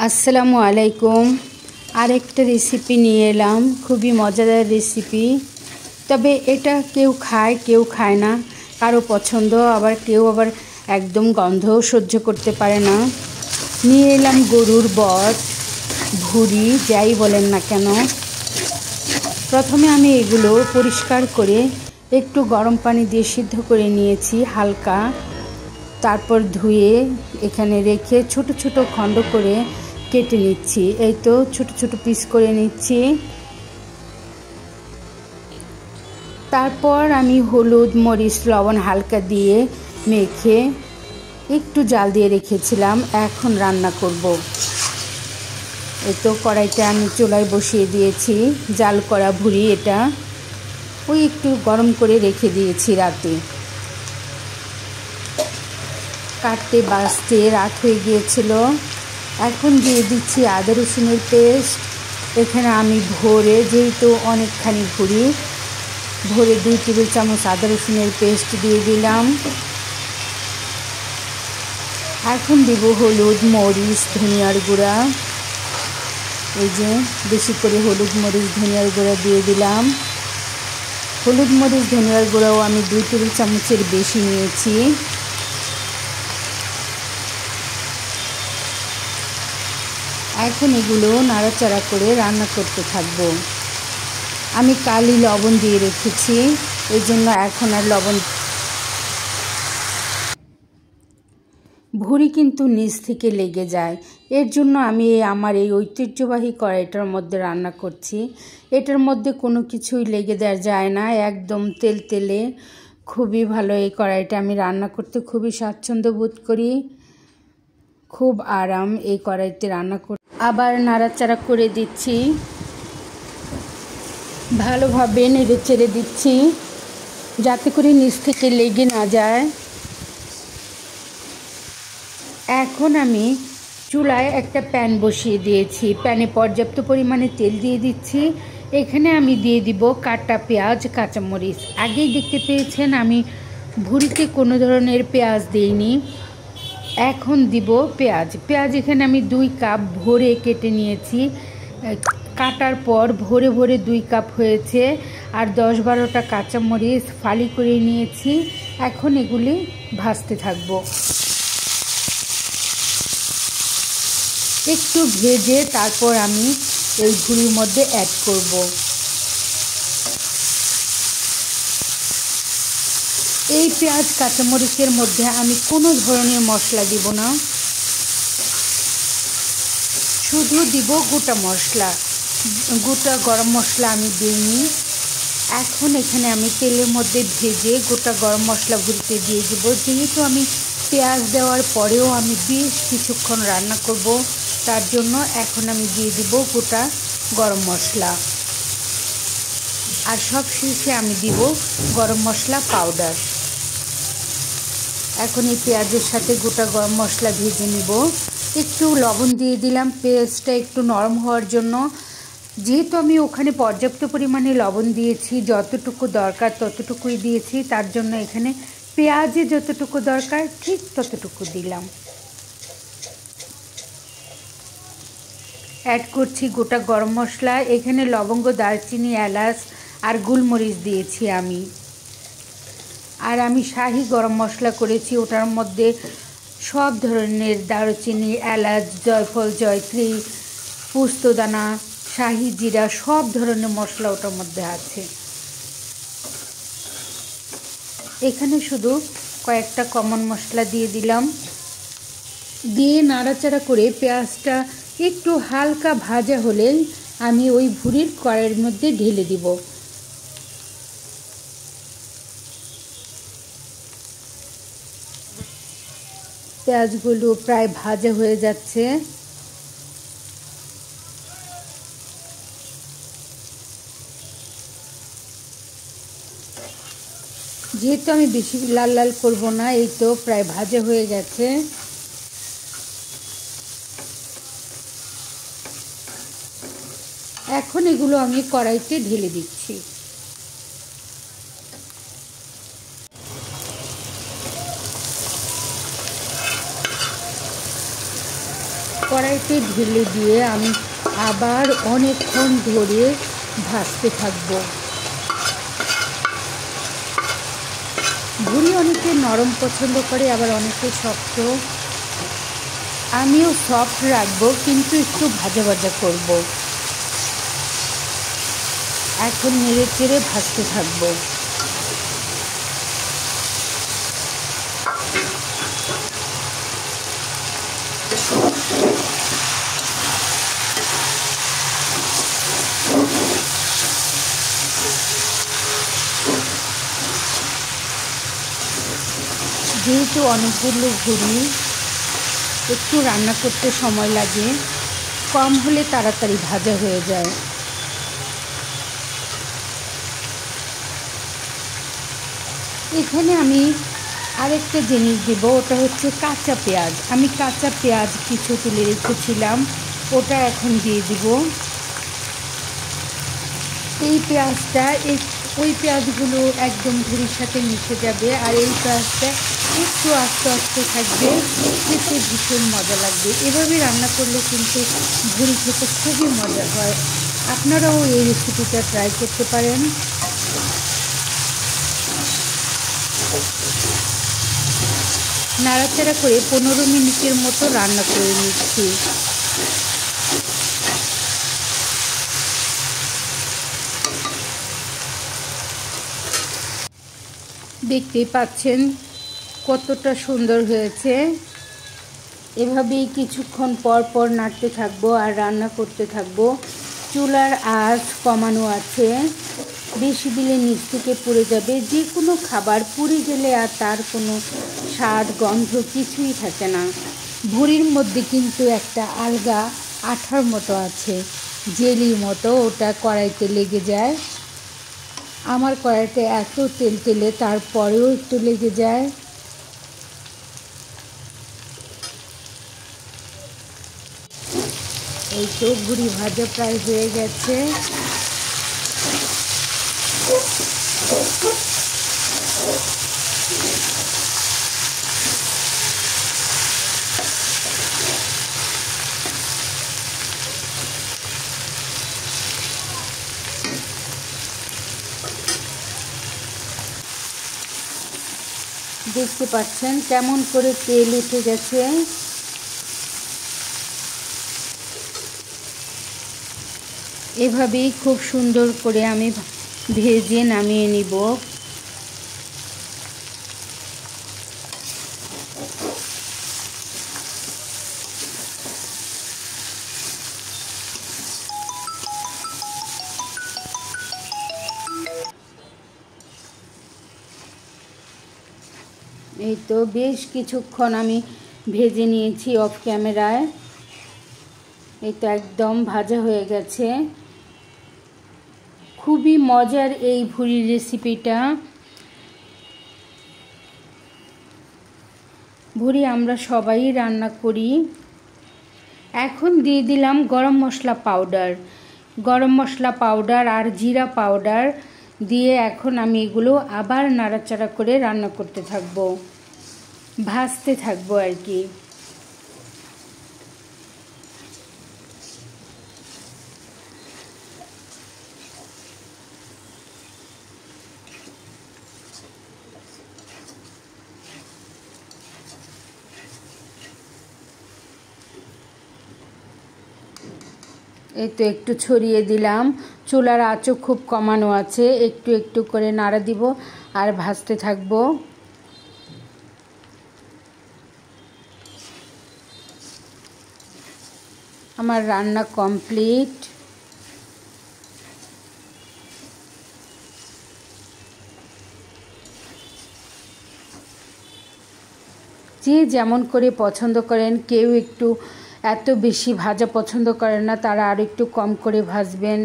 আসসালামু আলাইকুম। আরেকটা রেসিপি নিয়ে এলাম, খুবই মজাদার রেসিপি। তবে এটা কেউ খায় না, কারো পছন্দ, আবার কেউ একদম গন্ধও সহ্য করতে পারে না। নিয়ে এলাম গরুর বট, ভুঁড়ি, যাই বলেন না কেন। প্রথমে আমি এগুলো পরিষ্কার করে একটু গরম পানি দিয়ে সিদ্ধ করে নিয়েছি হালকা। তারপর ধুয়ে এখানে রেখে ছোট ছোট খণ্ড করে কেটে নিচ্ছি। এই তো ছোট ছোট পিস করে নিচ্ছি। তারপর আমি হলুদ, মরিচ, লবণ হালকা দিয়ে মেখে একটু জাল দিয়ে রেখেছিলাম। এখন রান্না করব। এই তো কড়াইটা আমি চুলায় বসিয়ে দিয়েছি। জাল করা ভুঁড়ি এটা ওই একটু গরম করে রেখে দিয়েছি রাতে। কাটতে বাছতে রাত হয়ে গিয়েছিল। এখন দিয়ে দিচ্ছি আদা রসুনের পেস্ট। এখানে আমি ভোরে, যেহেতু অনেকখানি ভুঁড়ি, ভোরে 2 টেবিল চামচ আদা রসুনের পেস্ট দিয়ে দিলাম। এখন দেব হলুদ, মরিচ, ধনিয়ার গুঁড়া। এই যে বেশি করে হলুদ, মরিচ, ধনিয়ার গুঁড়া দিয়ে দিলাম। হলুদ, মরিচ, ধনিয়ার গুঁড়াও আমি 2 টেবিল চামচের বেশি নিয়েছি। এখন এগুলো নাড়াচাড়া করে রান্না করতে থাকবো। আমি কালই লবণ দিয়ে রেখেছি, এই জন্য এখন আর লবণ। ভুঁড়ি কিন্তু নিচ থেকে লেগে যায়, এর জন্য আমি আমার এই ঐতিহ্যবাহী কড়াইটার মধ্যে রান্না করছি। এটার মধ্যে কোনো কিছুই লেগে দেওয়া যায় না, একদম তেলে। খুবই ভালো এই কড়াইটা। আমি রান্না করতে খুবই স্বাচ্ছন্দ্য বোধ করি, খুব আরাম এই কড়াইতে রান্না করতে। আবার নাড়াচাড়া করে দিচ্ছি, ভালোভাবে নেড়ে চেড়ে দিচ্ছি যাতে করে নিচ থেকে লেগে না যায়। এখন আমি চুলায় একটা প্যান বসিয়ে দিয়েছি। প্যানে পর্যাপ্ত পরিমাণে তেল দিয়ে দিচ্ছি। এখানে আমি দিয়ে দিব কাটা পেঁয়াজ, কাঁচামরিচ। আগেই দেখতে পেয়েছেন আমি ভুঁড়িতে কোনো ধরনের পেঁয়াজ দিইনি। এখন দিব পেঁয়াজ এখানে আমি 2 কাপ ভরে কেটে নিয়েছি। কাটার পর ভরে 2 কাপ হয়েছে। আর 10-12টা কাঁচামরিচ ফালি করে নিয়েছি। এখন এগুলি ভাজতে থাকবো। একটু ভেজে তারপর আমি এই ভুঁড়ির মধ্যে অ্যাড করব। এই পেঁয়াজ কাঁচামরিচের মধ্যে আমি কোনো ধরনের মশলা দিব না, শুধু দিব গোটা মশলা। গোটা গরম মশলা আমি দিইনি। এখন এখানে আমি তেলের মধ্যে ভেজে গোটা গরম মশলা ভুঁড়িতে দিয়ে দিব। যেহেতু আমি পেঁয়াজ দেওয়ার পরেও আমি বেশ কিছুক্ষণ রান্না করব, তার জন্য এখন আমি দিয়ে দিব গোটা গরম মশলা। আর সব শেষে আমি দিব গরম মশলা পাউডার। এখন এই পেঁয়াজের সাথে গোটা গরম মশলা ভেজে নিব। একটু লবণ দিয়ে দিলাম পেঁয়াজটা একটু নরম হওয়ার জন্য। যেহেতু আমি ওখানে পর্যাপ্ত পরিমাণে লবণ দিয়েছি, যতটুকু দরকার ততটুকুই দিয়েছি, তার জন্য এখানে পেঁয়াজে যতটুকু দরকার ঠিক ততটুকু দিলাম। অ্যাড করছি গোটা গরম মশলা। এখানে লবঙ্গ, দারচিনি, এলাচ আর গোলমরিচ দিয়েছি আমি। আর আমি শাহি গরম মশলা করেছি, ওটার মধ্যে সব ধরনের দারুচিনি, এলাচ, জয়ফল, জয়ত্রী, পোস্তদানা, শাহি জিরা, সব ধরনের মশলা ওটার মধ্যে আছে। এখানে শুধু কয়েকটা কমন মশলা দিয়ে দিলাম। দিয়ে নাড়াচাড়া করে পেঁয়াজটা একটু হালকা ভাজা হলেই আমি ওই ভুঁড়ির কড়াইয়ের মধ্যে ঢেলে দিব। পেঁয়াজগুলো প্রায় ভাজা হয়ে যাচ্ছে। যেহেতু আমি বেশি লাল লাল করব না, এই তো প্রায় ভাজা হয়ে গেছে। এখন এগুলো আমি কড়াইতে ঢেলে দিচ্ছি। কড়াইতে ঢেলে দিয়ে আমি আবার অনেকক্ষণ ধরে ভাজতে থাকবো। ভুড়ি অনেকে নরম পছন্দ করে, আবার অনেকে শক্ত। আমিও সফট রাখবো, কিন্তু একটু ভাজা ভাজা করব। এখন নেড়ে চেড়ে ভাজতে থাকবো। যেহেতু অনেকগুলো ভুড়ি, একটু রান্না করতে সময় লাগে, কম হলে তাড়াতাড়ি ভাজা হয়ে যায়। এখানে আমি আরেকটা জিনিস দেব, ওটা হচ্ছে কাঁচা পেঁয়াজ। আমি কাঁচা পেঁয়াজ কিছু তুলে রেখেছিলাম, ওটা এখন দিয়ে দিব। এই পেঁয়াজটা ওই পেঁয়াজগুলো একদম ভুড়ির সাথে মিশে যাবে, আর এই পেঁয়াজটা একটু আস্তে আস্তে থাকবে, খেতে ভীষণ মজা লাগবে। এভাবে রান্না করলে কিন্তু ভুড়ি খেতে খুবই মজা হয়। আপনারাও এই রেসিপিটা ট্রাই করতে পারেন। নাড়াচাড়া করে 15 মিনিটের মতো রান্না করে নিচ্ছি। দেখতেই পাচ্ছেন কতটা সুন্দর হয়েছে। এভাবেই কিছুক্ষণ পর পর নাড়তে থাকবো আর রান্না করতে থাকবো। চুলার আঁচ কমানো আছে, বেশি দিলে নিচ থেকে পুড়ে যাবে। যে কোনো খাবার পুড়ে গেলে আর তার কোনো স্বাদ গন্ধ কিছুই থাকে না। ভুড়ির মধ্যে কিন্তু একটা আলগা আঠার মতো আছে, জেলির মতো, ওটা কড়াইতে লেগে যায়। আমার কড়াইতে এত তেল তেলে, তারপরেও একটু লেগে যায়। এই তো ভুড়ি ভাজা প্রায় হয়ে গেছে। দেখতে পাচ্ছেন কেমন করে তেল উঠে গেছে। এভাবেই খুব সুন্দর করে আমি ভেজে নামিয়ে নিব। এই তো বেশ কিছুক্ষণ আমি ভেজে নিয়েছি অফ ক্যামেরায়। এই তো একদম ভাজা হয়ে গেছে। খুবই মজার এই ভুড়ির রেসিপিটা। ভুড়ি আমরা সবাই রান্না করি। এখন দিয়ে দিলাম গরম মশলা পাউডার। গরম মশলা পাউডার আর জিরা পাউডার দিয়ে এখন আমি এগুলো আবার নাড়াচাড়া করে রান্না করতে থাকবো, ভাজতে থাকবো আর কি। এই তো একটু ছড়িয়ে দিলাম। চুলার আঁচও খুব কমানো আছে, একটু একটু করে নাড়া দিব আর ভাজতে থাকবো। আমার রান্না কমপ্লিট। যে যেমন করে পছন্দ করেন, কেউ একটু এত বেশি ভাজা পছন্দ করেন না, তারা আর একটু কম করে ভাজবেন।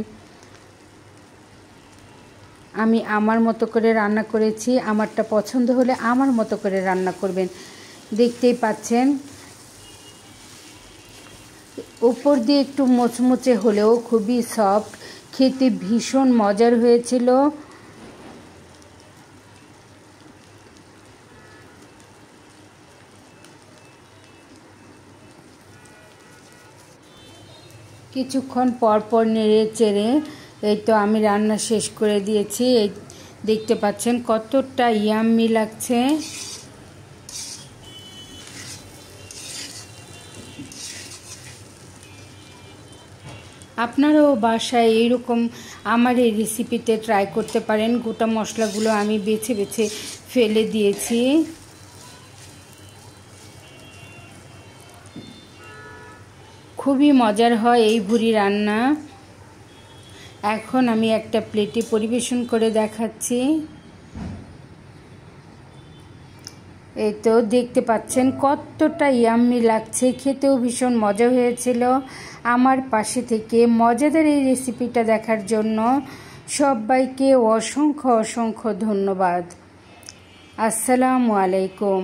আমি আমার মতো করে রান্না করেছি, আমারটা পছন্দ হলে আমার মতো করে রান্না করবেন। দেখতেই পাচ্ছেন উপর দিয়ে একটু মুচমুচে হলেও খুবই সফট, খেতে ভীষণ মজার হয়েছিল। কিছুক্ষণ পর পর নেড়ে চেড়ে এই তো আমি রান্না শেষ করে দিয়েছি। এই দেখতে পাচ্ছেন কতটা ইয়াম্মি লাগছে। আপনারাও বাসায় এইরকম আমার এই রেসিপিতে ট্রাই করতে পারেন। গোটা মশলাগুলো আমি বেছে বেছে ফেলে দিয়েছি। খুবই মজার হয় এই ভুড়ি রান্না। এখন আমি একটা প্লেটে পরিবেশন করে দেখাচ্ছি। এই তো দেখতে পাচ্ছেন কতটা ইয়াম্মি লাগছে, খেতেও ভীষণ মজা হয়েছিল। আমার পাশে থেকে মজাদার এই রেসিপিটা দেখার জন্য সবাইকে অসংখ্য অসংখ্য ধন্যবাদ। আসসালামু আলাইকুম।